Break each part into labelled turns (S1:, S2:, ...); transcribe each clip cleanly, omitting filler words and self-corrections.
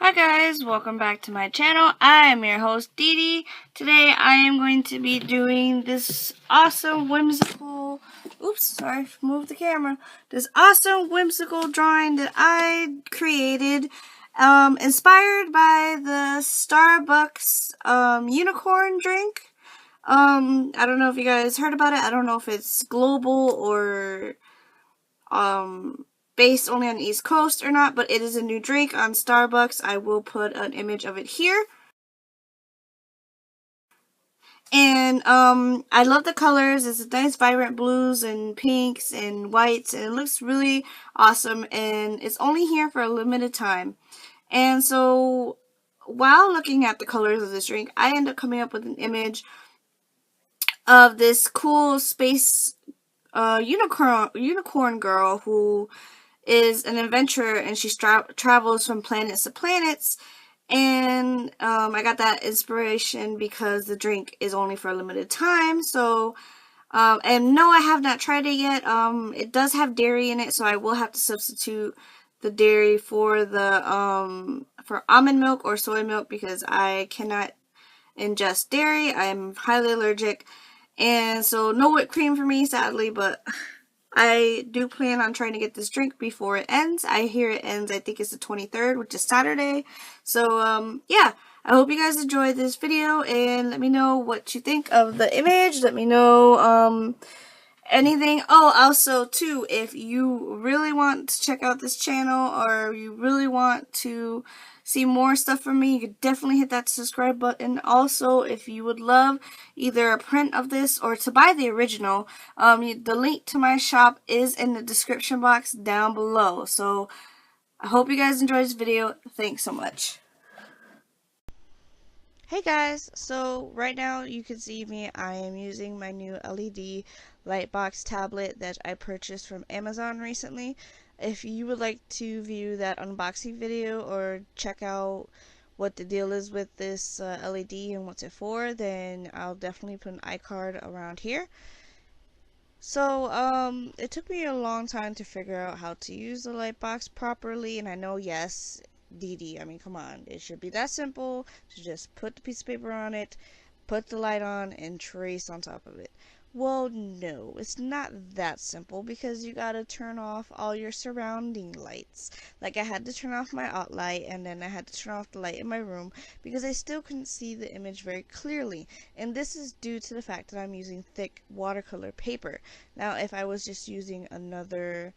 S1: Hi guys, welcome back to my channel. I am your host Dee Dee. Today I am going to be doing this awesome whimsical, move the camera. This awesome whimsical drawing that I created, inspired by the Starbucks unicorn drink. I don't know if you guys heard about it. I don't know if it's global or based only on the East Coast or not, but it is a new drink on Starbucks. I will put an image of it here. And I love the colors. It's nice vibrant blues and pinks and whites, and it looks really awesome, and it's only here for a limited time. And so while looking at the colors of this drink, I end up coming up with an image of this cool space unicorn girl who is an adventurer, and she travels from planets to planets. And I got that inspiration because the drink is only for a limited time. So, and no, I have not tried it yet. It does have dairy in it, so I will have to substitute the dairy for the for almond milk or soy milk because I cannot ingest dairy. I am highly allergic, and so no whipped cream for me, sadly, but I do plan on trying to get this drink before it ends. I hear it ends, I think it's the 23rd, which is Saturday. So, yeah. I hope you guys enjoyed this video, and let me know what you think of the image. Let me know, anything. Oh, also, too, if you really want to check out this channel, or you really want to see more stuff from me, you could definitely hit that subscribe button. Also, if you would love either a print of this or to buy the original, the link to my shop is in the description box down below. So, I hope you guys enjoyed this video. Thanks so much. Hey guys, so right now you can see me. I am using my new LED Lightbox tablet that I purchased from Amazon recently. If you would like to view that unboxing video or check out what the deal is with this LED and what's it for, then I'll definitely put an iCard around here. So, it took me a long time to figure out how to use the Lightbox properly, and I know, yes, Dee Dee, I mean, come on, it should be that simple to just put the piece of paper on it, put the light on, and trace on top of it. Well, no, it's not that simple because you gotta turn off all your surrounding lights. Like, I had to turn off my out light, and then I had to turn off the light in my room because I still couldn't see the image very clearly. And this is due to the fact that I'm using thick watercolor paper. Now, if I was just using another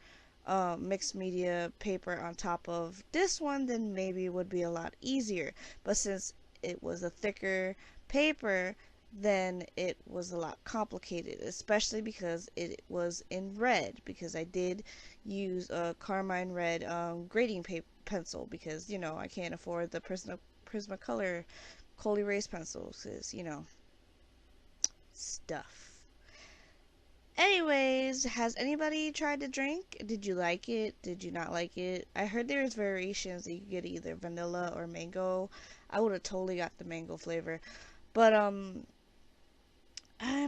S1: mixed media paper on top of this one, then maybe it would be a lot easier. But since it was a thicker paper, then it was a lot complicated, especially because it was in red, because I did use a carmine red grading pencil because, you know, I can't afford the Prismacolor cold erase pencils because, you know, stuff. Anyways, has anybody tried the drink? Did you like it? Did you not like it? I heard there's variations that you could get either vanilla or mango. I would have totally got the mango flavor. But I'm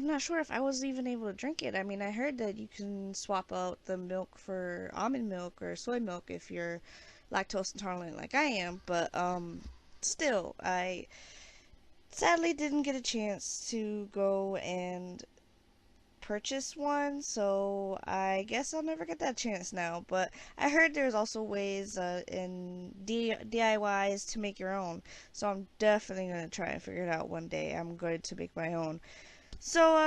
S1: not sure if I was even able to drink it. I mean, I heard that you can swap out the milk for almond milk or soy milk if you're lactose intolerant like I am, but still, I sadly didn't get a chance to go and purchase one, so I guess I'll never get that chance now. But I heard there's also ways in DIYs to make your own, so I'm definitely gonna try and figure it out one day. I'm going to make my own. So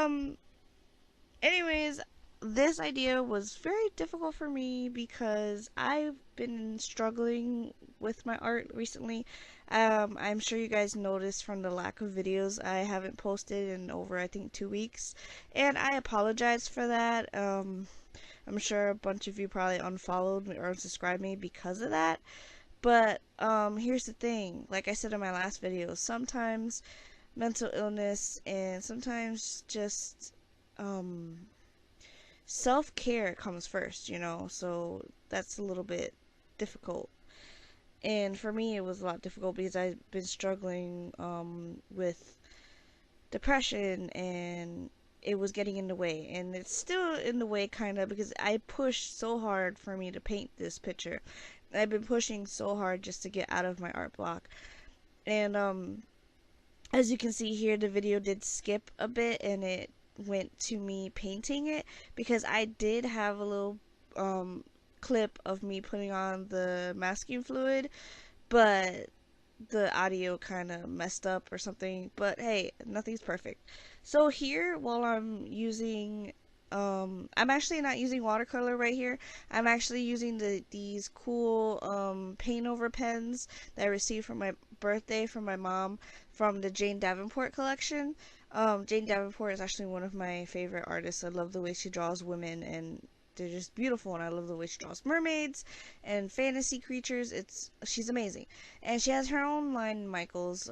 S1: anyways, this idea was very difficult for me because I've been struggling with my art recently. I'm sure you guys noticed from the lack of videos I haven't posted in over, I think, 2 weeks, and I apologize for that. I'm sure a bunch of you probably unfollowed me or unsubscribed me because of that. But here's the thing, like I said in my last video, sometimes mental illness and sometimes just um self-care comes first, you know, so that's a little bit difficult. And for me, it was a lot difficult because I've been struggling with depression, and it was getting in the way, and it's still in the way kind of because I pushed so hard for me to paint this picture, I've been pushing so hard just to get out of my art block. And as you can see here, the video did skip a bit and it went to me painting it, because I did have a little clip of me putting on the masking fluid, but the audio kind of messed up or something. But hey, nothing's perfect. So here, while I'm using I'm actually not using watercolor right here. I'm actually using these cool paint over pens that I received for my birthday from my mom from the Jane Davenport collection. Jane Davenport is actually one of my favorite artists. I love the way she draws women, and they're just beautiful, and I love the way she draws mermaids and fantasy creatures. She's amazing. And she has her own line, Michaels,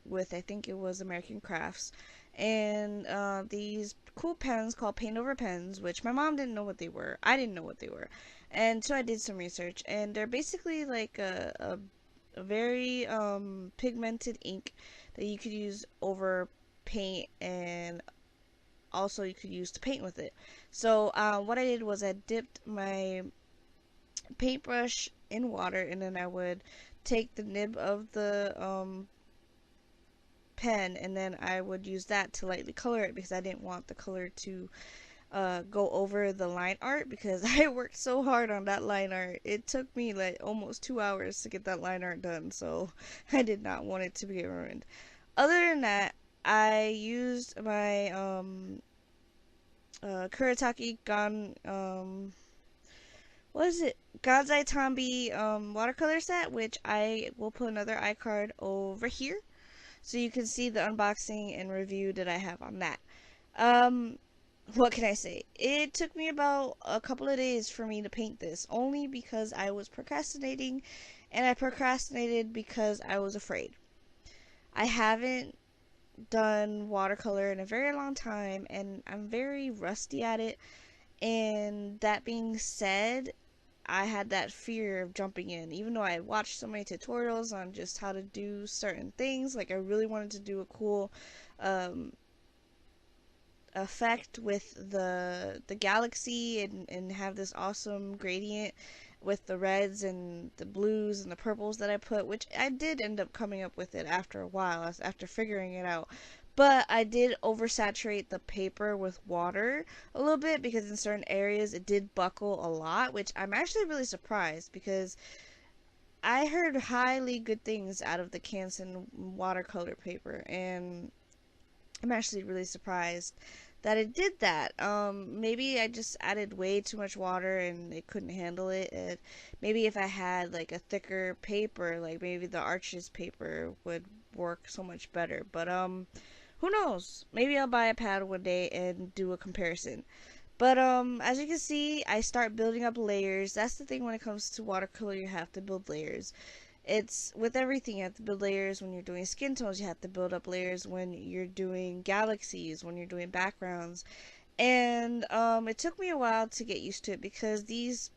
S1: with, I think it was American Crafts, and these cool pens called paint over pens, which my mom didn't know what they were. I didn't know what they were, and so I did some research, and they're basically like a very pigmented ink that you could use over paint, and also you could use to paint with it. So what I did was I dipped my paintbrush in water, and then I would take the nib of the pen, and then I would use that to lightly color it, because I didn't want the color to go over the line art, because I worked so hard on that line art. It took me like almost 2 hours to get that line art done, so I did not want it to be ruined. Other than that, I used my Kuretake what is it? Gansai Tambi watercolor set, which I will put another iCard over here, so you can see the unboxing and review that I have on that. What can I say? It took me about a couple of days for me to paint this, only because I was procrastinating, and I procrastinated because I was afraid. I haven't done watercolor in a very long time, and I'm very rusty at it, and that being said, I had that fear of jumping in, even though I watched so many tutorials on just how to do certain things. Like, I really wanted to do a cool effect with the galaxy, and have this awesome gradient with the reds and the blues and the purples that I put, which I did end up coming up with it after a while, after figuring it out. But I did oversaturate the paper with water a little bit, because in certain areas it did buckle a lot, which I'm actually really surprised, because I heard highly good things out of the Canson watercolor paper, and I'm actually really surprised that it did that. Maybe I just added way too much water and it couldn't handle it. Maybe if I had like a thicker paper, like maybe the Arches paper would work so much better. But who knows? Maybe I'll buy a pad one day and do a comparison. But as you can see, I start building up layers. That's the thing when it comes to watercolor, you have to build layers. It's with everything, you have to build layers. When you're doing skin tones, you have to build up layers. When you're doing galaxies, when you're doing backgrounds. And it took me a while to get used to it, because these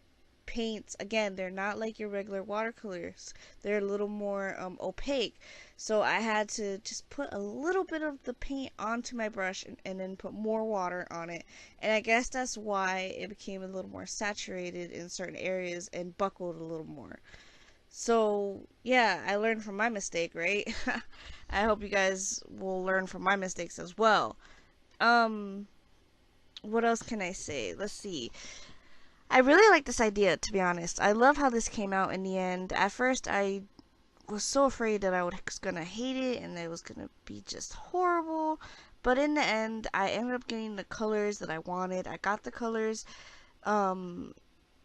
S1: paints, again, they're not like your regular watercolors. They're a little more opaque. So I had to just put a little bit of the paint onto my brush, and then put more water on it. And I guess that's why it became a little more saturated in certain areas and buckled a little more. So, yeah, I learned from my mistake, right? I hope you guys will learn from my mistakes as well. Um, what else can I say? Let's see. I really like this idea, to be honest. I love how this came out in the end. At first, I was so afraid that I was gonna hate it and that it was gonna be just horrible. But in the end, I ended up getting the colors that I wanted. I got the colors. Um,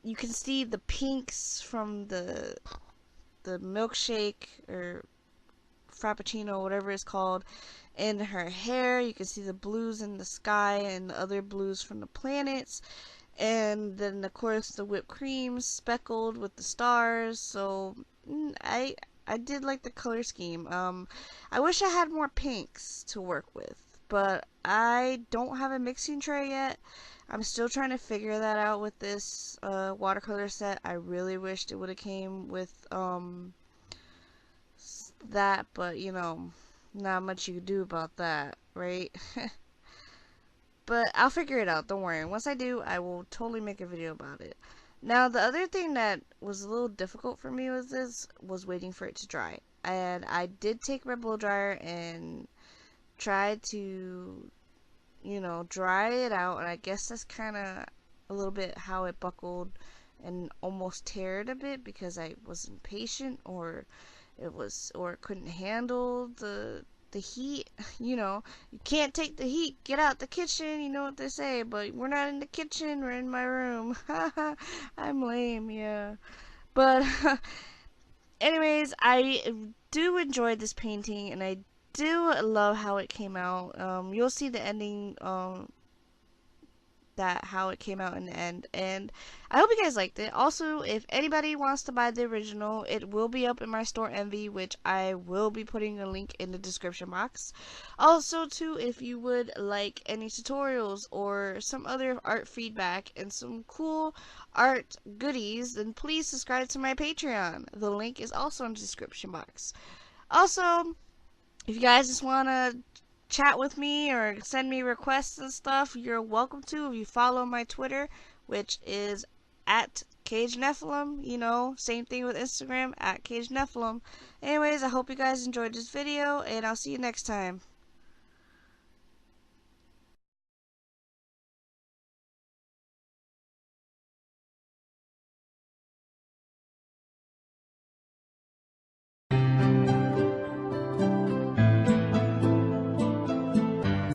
S1: you can see the pinks from the milkshake or frappuccino, whatever it's called, in her hair. You can see the blues in the sky and the other blues from the planets. And then, of course, the whipped cream speckled with the stars. So, I did like the color scheme. I wish I had more pinks to work with, but I don't have a mixing tray yet. I'm still trying to figure that out with this watercolor set. I really wished it would have came with that, but you know, not much you can do about that, right? But I'll figure it out, don't worry. Once I do, I will totally make a video about it. Now, the other thing that was a little difficult for me with this was waiting for it to dry. And I did take my blow dryer and try to, dry it out. And I guess that's kind of a little bit how it buckled and almost tear it a bit because I wasn't patient, or it couldn't handle the heat. You can't take the heat, get out the kitchen, you know what they say, but we're not in the kitchen, we're in my room. I'm lame, yeah. But anyways, I do enjoy this painting, and I do love how it came out. You'll see the ending, that how it came out in the end, and I hope you guys liked it. Also, if anybody wants to buy the original, it will be up in my store Envy, which I will be putting a link in the description box. Also too, if you would like any tutorials or some other art feedback and some cool art goodies, then please subscribe to my Patreon. The link is also in the description box. Also, if you guys just want to chat with me or send me requests and stuff, you're welcome to if you follow my Twitter, which is at Cage Nephilim. Same thing with Instagram, at Cage Nephilim. Anyways, I hope you guys enjoyed this video, and I'll see you next time.